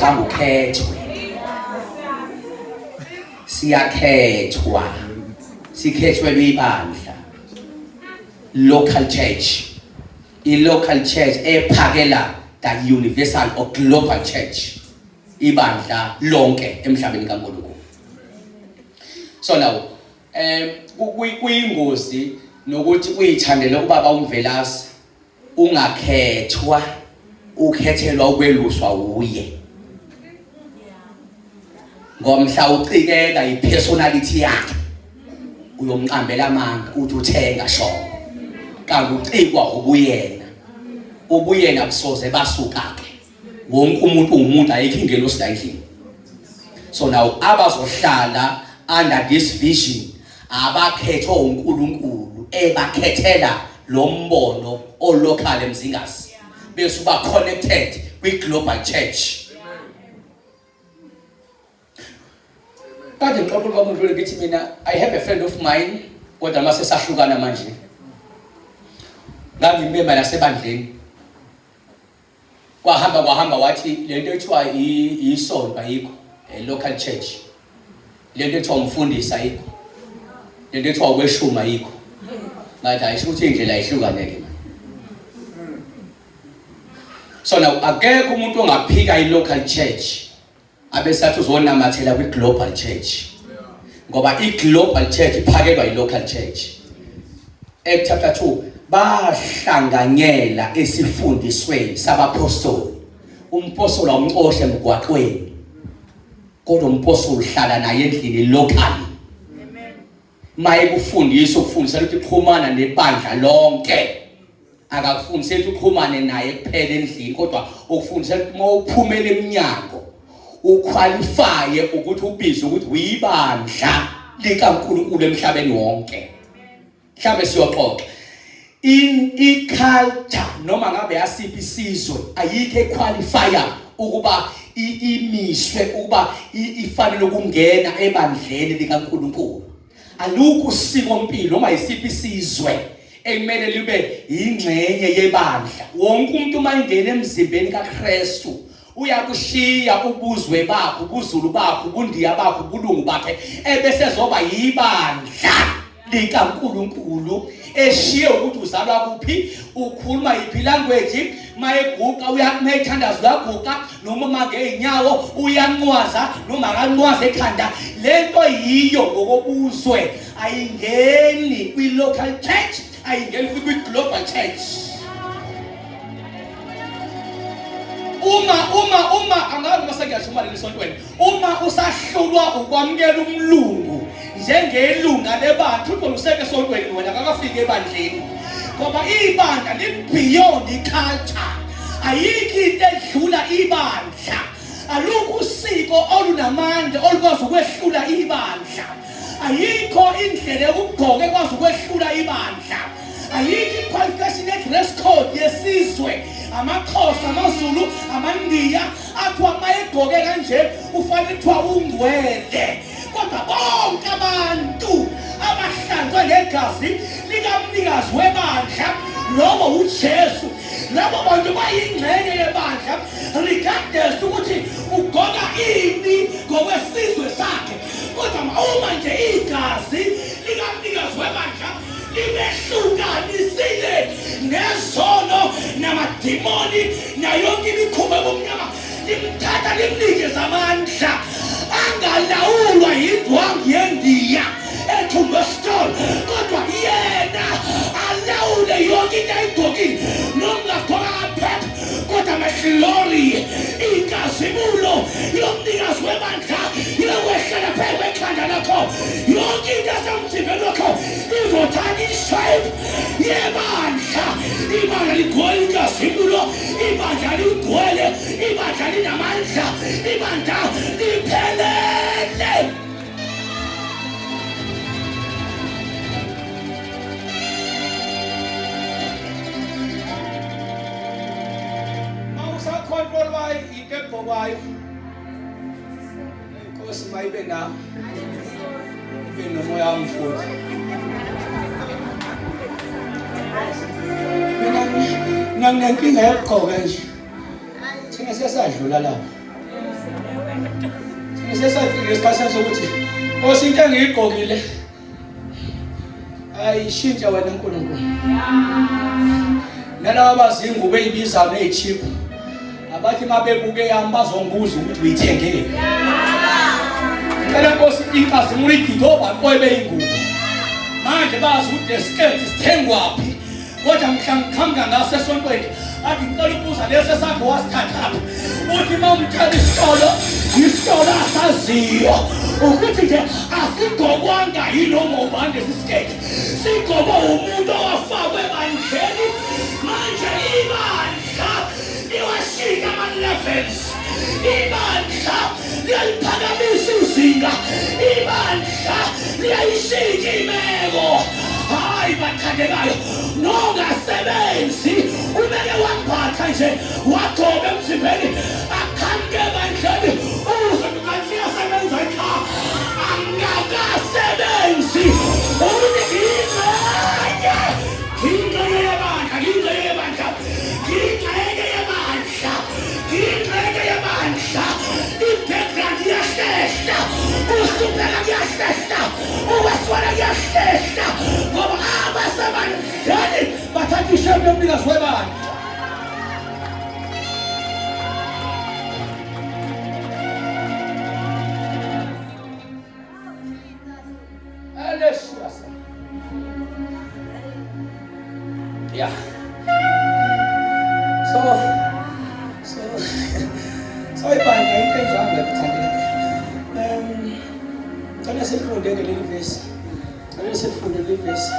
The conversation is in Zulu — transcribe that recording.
Sangukhethwe. Siyakhethwa. Sikhethwe ibandla. Local church. I-local church ephakela the universal or global church. Ibandla lonke emhlabeni kaNkulunkulu. So now, kuyingozi nokuthi uyithandele ubaba uMvelasi ungakhethwa ukhethelwa ukweluswa uye. Ngomhla ucikeka ipersonality yakhe uyomqambela amanga uthi uthenga shongo. Kanti ucikwa ubuyena kusoze basuka ke. Wonke umuntu umuntu ayikho ingelo sidayidlini. So now abazohlala under this vision abakhethwa uNkulunkulu ebakhethela lo mbono olocal eMzingazi bese uba connected with global church. Kade ngixoxa komuntu lekithi mina I have a friend of mine kodwa mase sahlukana manje. Ngangimemba nasebandleni. Kwahamba wathi lento ethiwa isonto ayikho local church. Lento ethiwa umfundisi ayikho. Lento ethiwa ukweshuma ayikho. Ngathi ayisho ukuthi indlela ayihlukaneke. So now akekho umuntu ongaphika i-local church abesathi uzonamathela kwi-global church. Ngoba i-global church iphakelwa i-local church. Acts chapter 2 bahlanganyela esifundisweni sabapostoli. Umpostoli umxoshe emgwaqweni. Kodwa umpostoli uhlala naye endlini locally. Amen. Maye kufundisa ukufundisa ukuthi uxhumana nebandla lonke. Akakufundisa ukuthi uxhumane naye kuphela endlini kodwa ukufundisa ukuthi uma uphumela eminyango uqualify ukuthi ubizwe ukuthi uyibandla likaNkulunkulu emhlabeni wonke. Mhlawumbe siyoxoxa i-culture noma ngabe yasiphi isizwe ayikho equalifier ukuba imiswe ukuba ifanele ukungena ebandleni likaNkulunkulu. Alukho usiko mpilo noma isiphi isizwe ekumele libe ingxenye yebandla. Wonke umuntu mayingena emzimbeni kaKristu uyakushiya ubuzwe bakho, ubuzulu bakho, ubundiya bakho, ubulungu bakhe ebese zoba yibandla likaNkulunkulu. Eshiye ukuthi uzalwa kuphi, ukhuluma iphi language, mayeguqa uyakuthandaza uyaguqa noma mangeinyawo uyanqwaza noma akanqwaza ekhanda. Lento yiyo ngokobuzwe ayingeni kwi-local church, ayingeni kwi-global church. Uma angazi masengiyashuma lesontweni. Uma usahlulwa ukwamukela umlungu njengelunga lebantu uthi useke esontweni wena akafike ebandleni. Ngoba ibandla li beyond iculture. Ayikho into edlula ibandla. Alukho usiko olunamandla olukwazi ukwehlula ibandla. Ayikho indlela yokugqoka ekwazi ukwehlula ibandla. Ayikho iqualification ye-dress code yesizwe. AmaXhosa, amaZulu, amaNdiya athiwa mayegqoke kanje ufanele kuthiwa ungcwele. Kodwa bonke abantu abahlanzwe ngegazi likamnikazi webandla noma uJesu, labo bantu bayingxenye yebandla regardless ukuthi ugqoka ini ngokwesizwe sakhe. Kodwa uma nje igazi likamnikazi webandla libehlukanisile nezono namadimoni nayonke imikhuba yobumnyama, limthatha limnikeza amandla angalawulwa yindwangu yendiya ethungwe stone. Kodwa yena alawule yonke into ayigqokile nongagqoka kaphepha. Kodwa my-glory, inkazimulo yomnikazi webandla iyokwehlela phezu kwekhanda lakho. Yonke into esemzimbeni wakho izothatha ishape yebandla. Ibandla ligcwele inkazimulo, ibandla ligcwele, ibandla linamandla, ibandla liphelele. Mawusakhontrol wayo into egqokwayo. Inkosi mayibe nawe. Ibe nomoya omfuthi. Mina nginenkinga yokugqoka nje. Thina siyasadlula lapha. sesafike isikhathi sokuthi Nkosi into engiyigqokile ayishintsha wena uNkulunkulu. Nalabo abazingubo ezibizayo ezicheap abathi mabebuke yami bazongibuza ukuthi uyithengele. Ngicela Nkosi inkazimulo igidoba qoyebe ingubo. Manje bazi ukuthi lesiketi sithengwaphi. Kodwa ngikhanga ngaso esontweni athi ngicela ukubuza lesi sakho wasithatha. Uthi mawumthanda isitolo asaziyo ukuthi nje asigokwanga yilona ubande sisikeke. Sigokwa umuntu owafakwe ebandleni. Manje ibandla liwashika ama-levels. Ibandla liyaliphakamisa izinga. Ibandla liyayishintsha imeko. Hayi bathandekayo, nongasebenzi umeke waphatha nje wagcoba emzimbeni akhamke ebandleni uzwe ukuthi uyasebenza ekhaya angakasebenzi uthi ngingxenye yebandla i-background iyahlehla usuphela kuyahlehla ukweswela kuyahlehla ngoba abasebandleni bathatha ishembe yomnikazi webandla. Yeah. So ibandla into enjalo yakuthandela. Cela sifunde ngeleli verse. Cela sifunde leli verse.